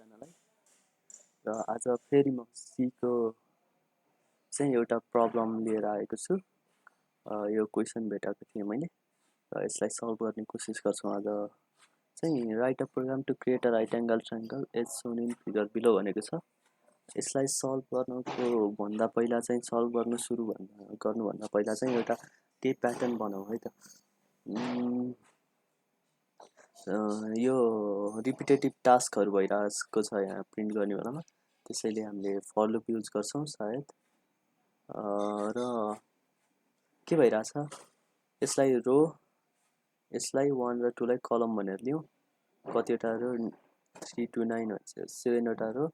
सबैजनालाई र आज फेरि म सीको चाहिँ एउटा प्रब्लम लिएर आएको छु। यो क्वेसन भेटाएको थिएँ मैले र यसलाई सल्भ गर्ने कोसिस गर्छौँ। आज चाहिँ write a program to create a right angle triangle as shown in figure below भनेको छ। यसलाई सल्भ गर्नुको भन्दा पहिला चाहिँ सल्भ गर्नु गर्नुभन्दा पहिला चाहिँ एउटा केही प्याटर्न बनाऊ है त। यो रिपिटेटिभ टास्कहरू भइरहेको छ यहाँ प्रिन्ट गर्ने बेलामा, त्यसैले हामीले फर लुप युज गर्छौँ सायद। र के भइरहेछ, यसलाई रो, यसलाई 1 र 2 लाई कलम भनेर लियौँ। कतिवटा रो 3 to 9 भन्छ, 7वटा रो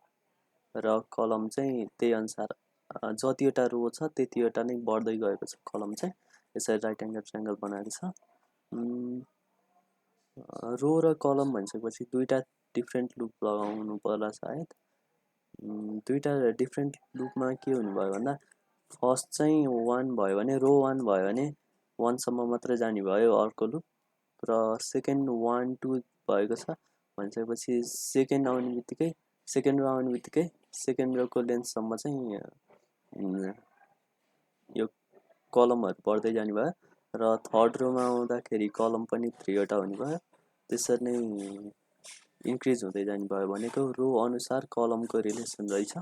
र कलम चाहिँ त्यही अनुसार जतिवटा रो छ त्यतिवटा नै बढ्दै गएको छ कलम चाहिँ। यसरी राइट एङ्गल ट्रायङ्गल बनाएको छ। रो र कलम भनिसकेपछि दुईवटा डिफ्रेन्ट लुप लगाउनु पर्ला सायद। दुईवटा डिफ्रेन्ट लुपमा के हुने भयो भन्दा, फर्स्ट चाहिँ 1 भयो भने रो 1 भयो भने 1 सम्म मात्रै जाने भयो अर्को लुप, र सेकेन्ड 1 2 भएको छ भनिसकेपछि सेकेन्ड रो आउने बित्तिकै सेकेन्ड रोको लेन्थसम्म चाहिँ यो कलमहरू बढ्दै जाने भयो, र थर्ड रोमा आउँदाखेरि कलम पनि 3वटा हुने भयो। त्यसरी नै इन्क्रिज हुँदै जाने भयो भनेको रो अनुसार कलमको रिलेसन रहेछ।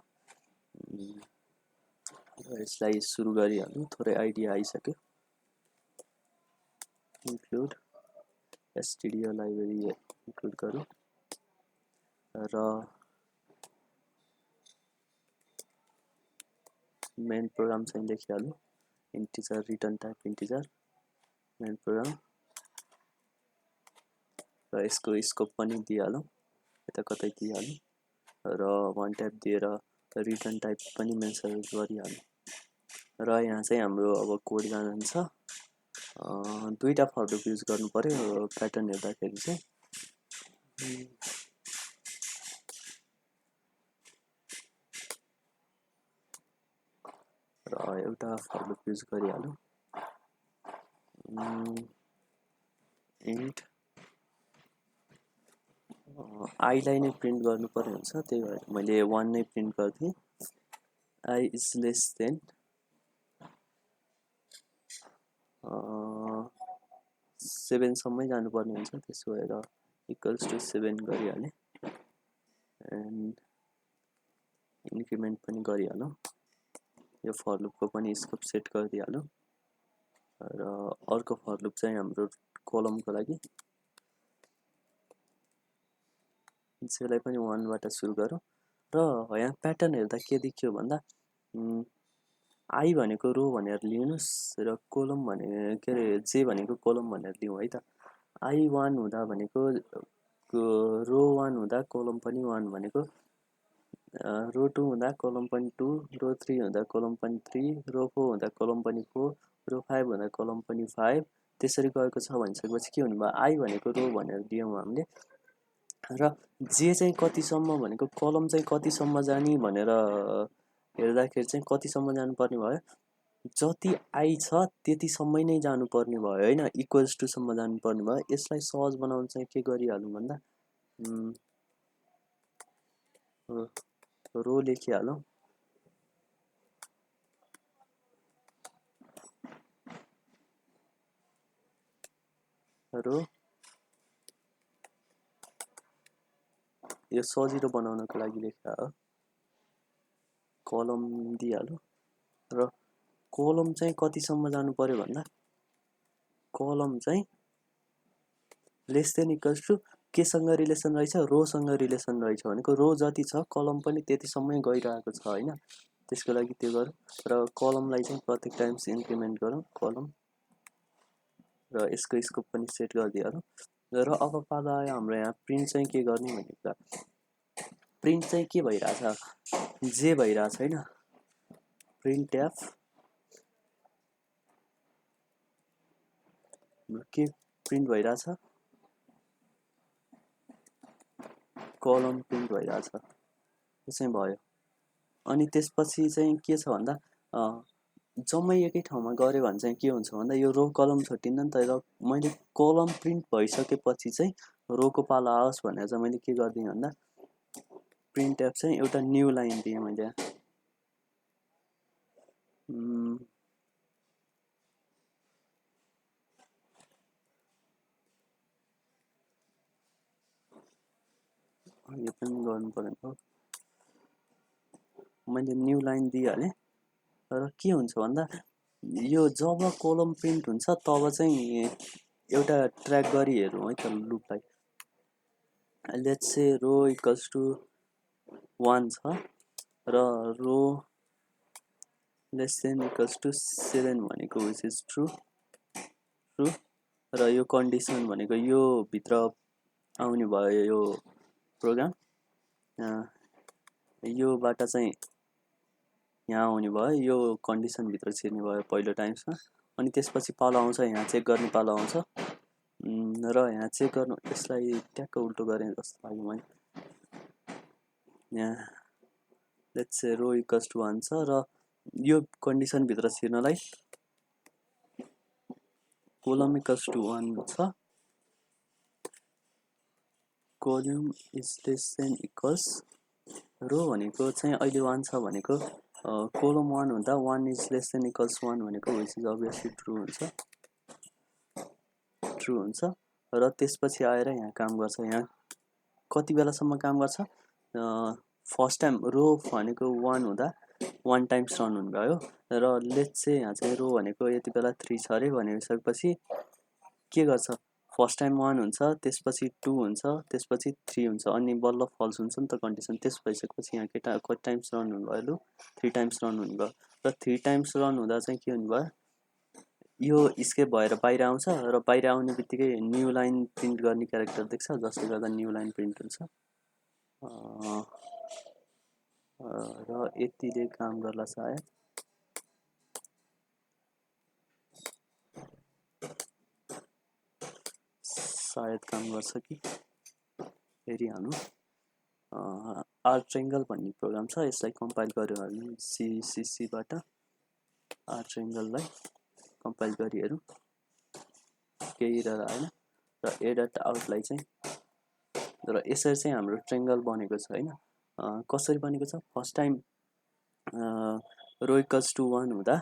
र यसलाई सुरु गरिहालौँ, थोरै आइडिया आइसक्यो। इन्क्लुड एसटिडिओ लाइब्रेरी इन्क्लुड गरौँ र मेन प्रोग्राम चाहिँ लेखिहालौँ। Integer return type integer main program, र यसको स्कोप पनि दिइहालौँ, यता कतै दिइहालौँ, र 1 टाइप दिएर रिटर्न टाइप पनि मेन्सन गरिहालौँ। र यहाँ चाहिँ हाम्रो अब कोड जान्छ। दुईवटा फर लुप युज गर्नु पर्यो प्याटर्न हेर्दाखेरि चाहिँ। र एउटा फर लुप युज गरिहालौँ, इन्ट आईलाई नै प्रिन्ट गर्नु पर्ने हुन्छ, त्यही भएर मैले 1 नै प्रिन्ट गर्थेँ। आई इज लेस देन 7 सम्मै जानुपर्ने हुन्छ, त्यसो भएर इक्वल्स टु 7 गरिहालेँ। एन्ड इन्क्रिमेन्ट पनि गरिहालौँ, यो फर लुपको पनि स्कोप सेट गरिदिइहालौँ। र अर्को फर लुप चाहिँ हाम्रो कलमको लागि, यसलाई पनि 1 बाट सुरु गरौँ। र यहाँ प्याटर्न हेर्दा के देखियो भन्दा, आई भनेको रो भनेर लिनुहोस् र कोलम भने के अरे जे भनेको कोलम भनेर लिउँ है त। आई 1 हुँदा भनेको रो 1 हुँदा कोलम पनि 1 भनेको, रो 2 हुँदा कोलम पनि 2, रो 3 हुँदा कोलम पनि 3, रो 4 हुँदा कोलम पनि 4, रो 5 हुँदा कोलम पनि 5, त्यसरी गएको छ भनिसकेपछि के हुने भयो, आई भनेको रो भनेर दियौँ हामीले। र जे चाहिँ कतिसम्म भनेको कलम चाहिँ कतिसम्म जाने भनेर हेर्दाखेरि चाहिँ कतिसम्म जानुपर्ने भयो, जति आई छ त्यतिसम्मै नै जानुपर्ने भयो होइन, इक्वल्स टु सम्म जानुपर्ने भयो। यसलाई सहज बनाउन चाहिँ के गरिहालौँ भन्दा, रो लेखिहालौँ, रो यो सजिलो बनाउनको लागि लेखा हो। कलम दिइहालौँ, र कलम चाहिँ कतिसम्म जानु पर्यो भन्दा, कलम चाहिँ लेस देन इक्वल्स टु केसँग रिलेसन रहेछ, रोसँग रिलेसन रहेछ भनेको रो जति छ कलम पनि त्यतिसम्मै गइरहेको छ होइन, त्यसको लागि त्यो गरौँ। र कलमलाई चाहिँ प्रत्येक टाइम्स इन्क्रिमेन्ट गरौँ कलम, र यसको स्कोप पनि सेट गरिदिइहालौँ। र अब पाला आयो हाम्रो यहाँ प्रिन्ट चाहिँ के गर्ने भन्ने कुरा। प्रिन्ट चाहिँ के भइरहेछ, जे भइरहेछ होइन, प्रिन्ट एफ के प्रिन्ट भइरहेछ, कलम प्रिन्ट भइरहेछ, त्यो चाहिँ भयो। अनि त्यसपछि चाहिँ के छ भन्दा, जम्मै एकै ठाउँमा गऱ्यो भने चाहिँ के हुन्छ भन्दा, यो रो कलम छुट्टिन्न नि त। र मैले कलम प्रिन्ट भइसकेपछि चाहिँ रोको पाला आओस् भनेर चाहिँ मैले के गरिदिएँ भन्दा, प्रिन्ट एप चाहिँ एउटा न्यू लाइन दिएँ मैले यो पनि गर्नु पर्यो मैले न्यू लाइन दिइहालेँ र के हुन्छ भन्दा यो जब कोलम प्रिन्ट हुन्छ तब चाहिँ एउटा ट्र्याक गरी हेरौँ है त लुपलाई let's say row equals to 1 छ र row less than equals to 7 भनेको विच इज ट्रु र यो कन्डिसन भनेको यो भित्र आउने भयो यो प्रोग्राम योबाट चाहिँ यहाँ आउने भयो यो कन्डिसन भित्र छिर्ने भयो पहिलो टाइम्समा अनि त्यसपछि पालो आउँछ यहाँ चेक गर्ने पालो आउँछ र यहाँ चेक गर्नु यसलाई ट्याक्क उल्टो गरेँ जस्तो लाग्यो मैले यहाँ let's say row equals to 1 छ र यो कन्डिसन भित्र छिर्नलाई कोलम इक्वल्स टु 1 छ column is less than equals row भनेको चाहिँ अहिले 1 छ भनेको कोलम 1 हुँदा 1 इज लेस देन इक्वल्स 1 भनेको विच इज अभियसली ट्रु हुन्छ र त्यसपछि आएर यहाँ काम गर्छ यहाँ कति बेलासम्म काम गर्छ फर्स्ट टाइम रो भनेको 1 हुँदा 1 टाइम्स रन हुनुभयो र लेट्स से यहाँ चाहिँ रो भनेको यति बेला 3 छ अरे भनिसकेपछि के गर्छ फर्स्ट टाइम 1 हुन्छ त्यसपछि 2 हुन्छ त्यसपछि 3 हुन्छ अनि बल्ल फल्स हुन्छ नि त कन्डिसन त्यस भइसकेपछि यहाँ केटा कति टाइम्स रन हुनुभयो लु 3 टाइम्स रन हुनुभयो र 3 टाइम्स रन हुँदा चाहिँ के हुनुभयो यो स्केप भएर बाहिर आउँछ र बाहिर आउने बित्तिकै न्यू लाइन प्रिन्ट गर्ने क्यारेक्टर देख्छ जसले गर्दा न्यू लाइन प्रिन्ट हुन्छ र यतिले काम गर्ला सायद काम गर्छ कि हेरिहाल्नु आर ट्रायंगल भन्ने प्रोग्राम छ यसलाई कम्पाइल गर्यो भने सीबाट आर ट्रायंगललाई कम्पाइल गरी हेरौँ केही एरर आएन र एडट आउटलाई चाहिँ र यसरी चाहिँ हाम्रो ट्रायंगल बनेको छ हैन कसरी बनेको छ first time row equals to 1 हुँदा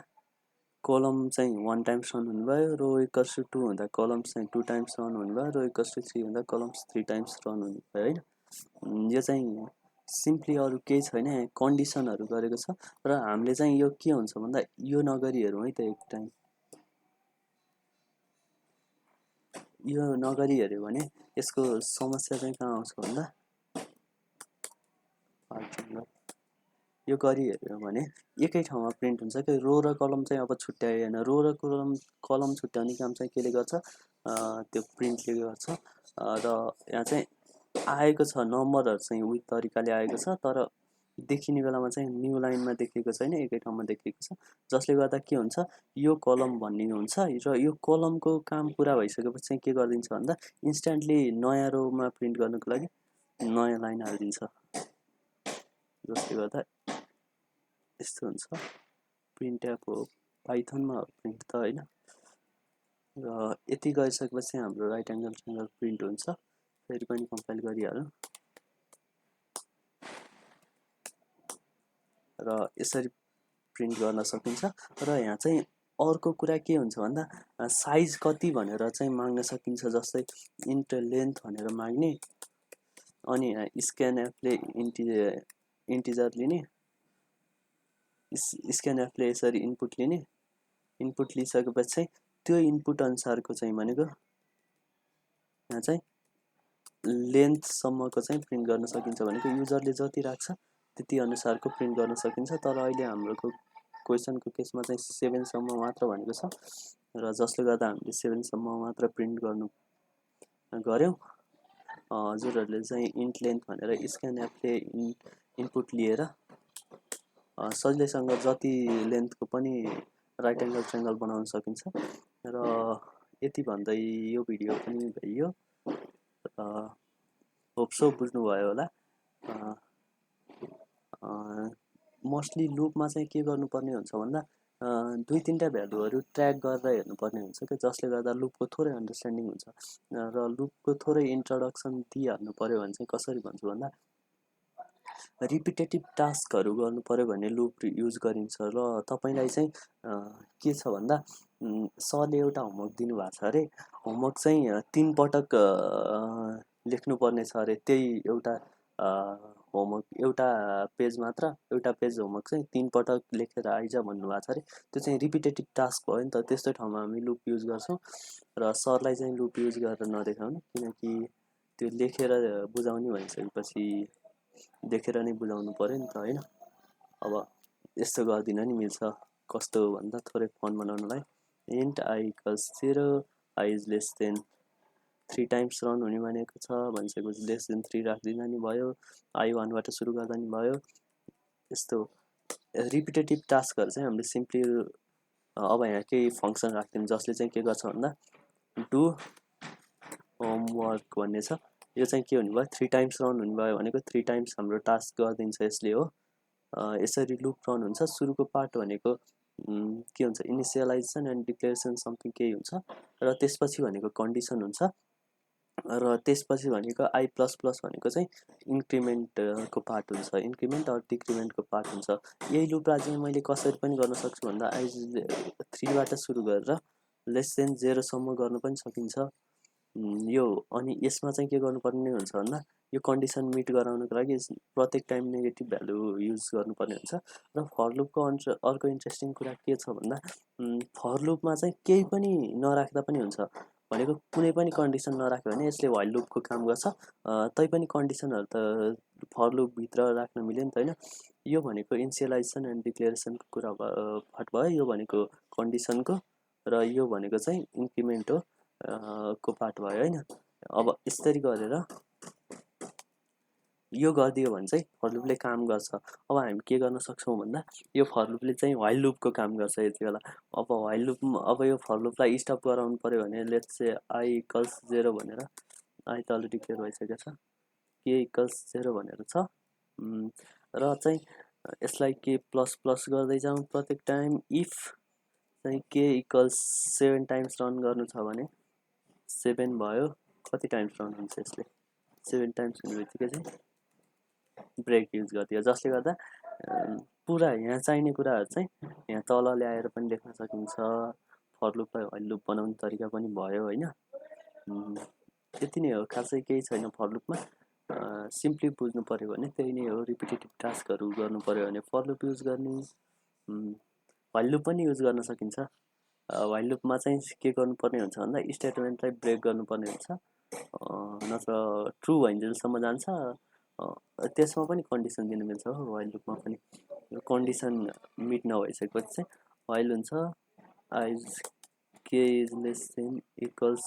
कोलम चाहिँ 1 टाइम्स रन हुनुभयो रो इक्वल्स टु 2 हुँदा कोलम्स चाहिँ 2 टाइम्स रन हुनुभयो रो इक्वल्स टु 3 हुँदा कोलम्स 3 टाइम्स रन हुनुभयो हैन यो चाहिँ सिम्पली अरु केही छैन कन्डिसनहरु गरेको छ र हामीले चाहिँ यो के हुन्छ भन्दा यो नगरी हेरौँ है त एक टाइम यो नगरी हेर्यो भने यसको समस्या चाहिँ कहाँ आउँछ भन्दा यो गरी हेर्यो भने एकै ठाउँमा प्रिन्ट हुन्छ कि रो र कलम चाहिँ अब छुट्याएन रो र कलम छुट्याउने काम चाहिँ केले गर्छ त्यो प्रिन्टले गर्छ र यहाँ चाहिँ आएको छ नम्बरहरु चाहिँ उही तरिकाले आएको छ तर देखिने बेलामा चाहिँ न्यू लाइनमा देखिएको छैन एकै ठाउँमा देखिएको छ जसले गर्दा के हुन्छ यो कलम भन्ने हुन्छ र यो कलमको काम पुरा भइसकेपछि चाहिँ के गर्दिन्छ भन्दा इन्स्ट्यान्टली नयाँ रोमा प्रिन्ट गर्नको लागि नयाँ लाइन हाल्दिन्छ जसले गर्दा यस्तो हुन्छ प्रिन्ट एप हो पाइथनमा प्रिन्ट त हैन र यति गरिसकेपछि हाम्रो राइट एंगल ट्रायंगल प्रिन्ट हुन्छ फेरि पनि कम्पाइल गरिहालौँ र यसरी प्रिन्ट गर्न सकिन्छ र यहाँ चाहिँ अर्को कुरा के हुन्छ भन्दा साइज कति भनेर चाहिँ माग्न सकिन्छ जस्तै इन्ट लेन्थ भनेर माग्ने अनि स्क्यानएफले इन्टिजर लिने स्क्यानएफले यसरी इनपुट लिने इनपुट लिइसकेपछि चाहिँ त्यो इनपुट अनुसारको चाहिँ भनेको यहाँ चाहिँ लेन्थ सम्मको चाहिँ प्रिन्ट गर्न सकिन्छ भनेको युजरले जति राख्छ त्यति अनुसारको प्रिन्ट गर्न सकिन्छ तर अहिले हाम्रो क्वेशनको केसमा चाहिँ 7 सम्म मात्र भनेको छ र जसले गर्दा हामीले 7 सम्म मात्र प्रिन्ट गर्नु गर्यौं हजुरहरुले चाहिँ इन्ट लेन्थ भनेर स्क्यानएफले इनपुट लिएर सजिलैसँग जति लेन्थको पनि राइट एंगल ट्रायंगल बनाउन सकिन्छ र यति भन्दै यो भिडियो पनि भयो होप्सो बुझ्नुभयो होला मोस्टली लुपमा चाहिँ के गर्नुपर्ने हुन्छ भन्दा दुई तीनटा भ्यालुहरु ट्र्याक गरेर हेर्नुपर्ने हुन्छ के जसले गर्दा लुपको थोरै अन्डरस्ट्यान्डिङ हुन्छ र लुपको थोरै इन्ट्रोडक्सन दिइहाल्नु पर्यो भने चाहिँ कसरी भन्छु भन्दा रिपिटेटिभ टास्कहरू गर्नु पर्यो भने लुप युज गरिन्छ र तपाईलाई चाहिँ के छ भन्दा सरले एउटा होमवर्क दिनुभएको छ अरे होमवर्क चाहिँ 3 पटक लेख्नुपर्ने छ अरे त्यही एउटा होमवर्क एउटा पेज मात्र एउटा पेज होमवर्क चाहिँ 3 पटक लेखेर आइज भन्नुभएको छ अरे त्यो चाहिँ रिपिटेटिभ टास्क भयो नि त त्यस्तो ठाउँमा हामी लुप युज गर्छौं र सरलाई चाहिँ लुप युज गरेर नदेखाउनु किनकि त्यो लेखेर बुझाउने भइसकेपछि देखेर नै बुझाउनु पर्यो नि त हैन अब यस्तो गर्दिन नि मिल्छ कस्तो भन्दा थोरै फन बनाउनलाई int I equals 0 I is less than 3 times run हुने भनेको छ भनिसकेपछि लेस देन 3 राख्दिन नि भयो I1 बाट सुरु गर्दा नि भयो यस्तो रिपिटेटिभ टास्कहरु चाहिँ हामीले सिम्पली अब यहाँ केही फंक्सन राख्दियौं जसले चाहिँ के गर्छ भन्दा डु होमवर्क भन्ने छ यो चाहिँ के हुने भयो 3 टाइम्स रन हुने भयो भनेको 3 टाइम्स हाम्रो टास्क गर्दिन्छ यसले हो यसरी लुप रन हुन्छ सुरुको पार्ट भनेको के हुन्छ इनिशियलाइजेसन एन्ड डिक्लेरेसन समथिङ केही हुन्छ र त्यसपछि भनेको कन्डिसन हुन्छ र त्यसपछि भनेको I++ भनेको चाहिँ इन्क्रिमेन्ट को पार्ट हुन्छ इन्क्रिमेन्ट अर डिक्रिमेन्ट को पार्ट हुन्छ यही लुपलाई चाहिँ मैले कसरी पनि गर्न सक्छु भन्दा I 3 बाट सुरु गरेर लेस देन 0 सम्म गर्न पनि सकिन्छ यो अनि यसमा चाहिँ के गर्नुपर्ने हुन्छ भन्दा यो कन्डिसन मिट गराउनको लागि प्रत्येक टाइम नेगेटिभ भ्यालु युज गर्नुपर्ने हुन्छ र फर लुपको अर्को इन्ट्रेस्टिङ कुरा के छ भन्दा फर लुपमा चाहिँ केही पनि नराख्दा पनि हुन्छ भनेको कुनै पनि कन्डिसन नराख्यो भने यसले व्हाइल लुपको काम गर्छ तै पनि कन्डिसनहरु त फर लुप भित्र राख्न मिल्यो नि त हैन यो भनेको इनिशियलाइजेसन एन्ड डिक्लेरेसनको कुरा पार्ट भयो यो भनेको कन्डिसनको र यो भनेको चाहिँ इन्क्रिमेन्ट हो को पार्ट भयो हैन अब यसरी गरेर यो गरिदियो भने चाहिँ फर लुपले काम गर्छ अब हामी के गर्न सक्छौं भन्दा यो फर लुपले चाहिँ व्हाइल लुपको काम गर्छ यति बेला अब व्हाइल लुप अब यो फर लुपलाई स्टप गराउनु पर्यो भने लेट्स से I equals 0 भनेर I त अलरेडी क्लियर भइसकेको छ k equals 0 भनेर छ र चाहिँ यसलाई k प्लस प्लस गर्दै जाउँ प्रत्येक टाइम इफ चाहिँ k equals 7 टाइम्स रन गर्नु छ भने 7 भयो कति टाइम्स रन हुन्छ यसले 7 टाइम्स हुनेबित्तिकै चाहिँ ब्रेक युज गरिदियो जसले गर्दा पुरा यहाँ चाहिने कुराहरु चाहिँ यहाँ तल ल्याएर पनि लेख्न सकिन्छ फर लुपलाई व्हाइल लुप बनाउने तरिका पनि भयो हैन त्यति नै हो खासै केही छैन फर लुपमा सिम्पली बुझ्नु पर्यो भने त्यही नै हो रिपिटेटिभ टास्कहरु गर्नु पर्यो भने फर लुप युज गर्ने व्हाइल लुप पनि युज गर्न सकिन्छ व्हाइल लुपमा चाहिँ के गर्नुपर्ने हुन्छ भन्दा स्टेटमेन्टलाई ब्रेक गर्नुपर्ने हुन्छ नत्र ट्रु भइन्जेलसम्म जान्छ त्यसमा पनि कन्डिसन दिनु मिल्छ हो व्हाइल लुपमा पनि कन्डिसन मिट नभइसकेपछि चाहिँ व्हाइल हुन्छ I k is less than equals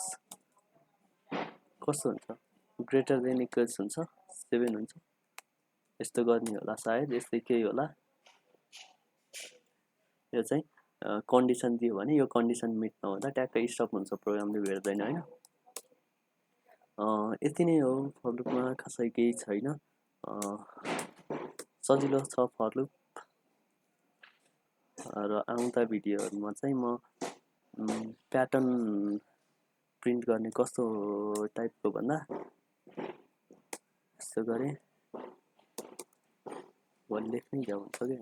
कस्तो हुन्छ ग्रेटर देन इक्वल्स हुन्छ 7 हुन्छ यस्तो गर्ने होला सायद यस्तै केही होला यो चाहिँ कन्डिसन दियो भने यो कन्डिसन मिट नहुँदा ट्याक्कै स्टप हुन्छ प्रोग्रामले भेट्दैन हैन यति नै हो फर लुपमा खासै केही छैन सजिलो छ फर लुप र आउँदा भिडियोहरुमा चाहिँ म प्याटर्न प्रिन्ट गर्ने कस्तो टाइपको भन्दा यस्तो गरे भोलि लेख्नै भ्याउ हुन्छ के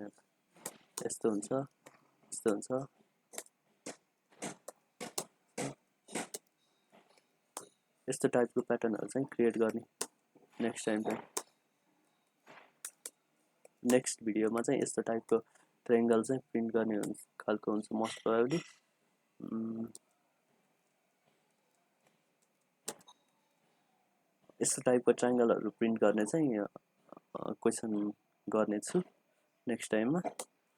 यस्तो हुन्छ यस्तो हुन्छ यस्तो टाइपको प्याटर्नहरु चाहिँ क्रिएट गर्ने नेक्स्ट टाइम चाहिँ नेक्स्ट भिडियोमा चाहिँ यस्तो टाइपको ट्रायंगल चाहिँ प्रिन्ट गर्ने खालको हुन्छ मोस्ट प्रोबेबली यस्तो टाइपको ट्रायंगलहरु प्रिन्ट गर्ने चाहिँ क्वेशन गर्ने छु नेक्स्ट टाइममा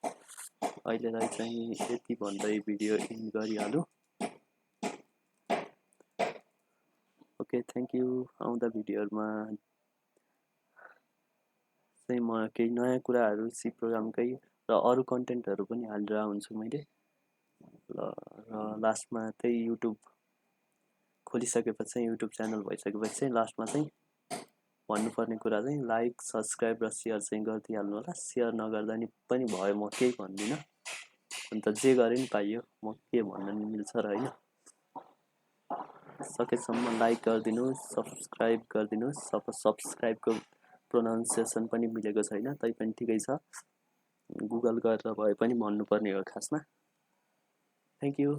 अहिलेलाई चाहिँ यति भन्दै भिडियो इन गरिहालु ओके थ्यांक यू आउँदा भिडियोहरुमा चाहिँ म केही नयाँ कुराहरु सी प्रोग्रामकै र अरु कन्टेन्टहरु पनि हालेर हुन्छु मैले र लास्टमा चाहिँ युट्युब खोलिसकेपछि चाहिँ युट्युब च्यानल भइसकेपछि चाहिँ लास्टमा चाहिँ भन्नुपर्ने कुरा चाहिँ लाइक सब्स्क्राइब र शेयर चाहिँ गरिदिहाल्नु होला शेयर नगर्दा नि पनि भयो म केही भन्दिन अन्त जे गरे नि पाइयो म के भन्न नि मिल्छ र हैन सकेसम्म लाइक गरिदिनु सब्स्क्राइब गरिदिनु सब्स्क्राइबको प्रोनाउन्सिएसन पनि मिलेको छैन, तैपनि ठिकै छ, गुगल गरेर भए पनि भन्नुपर्ने हो खासमा। Thank you.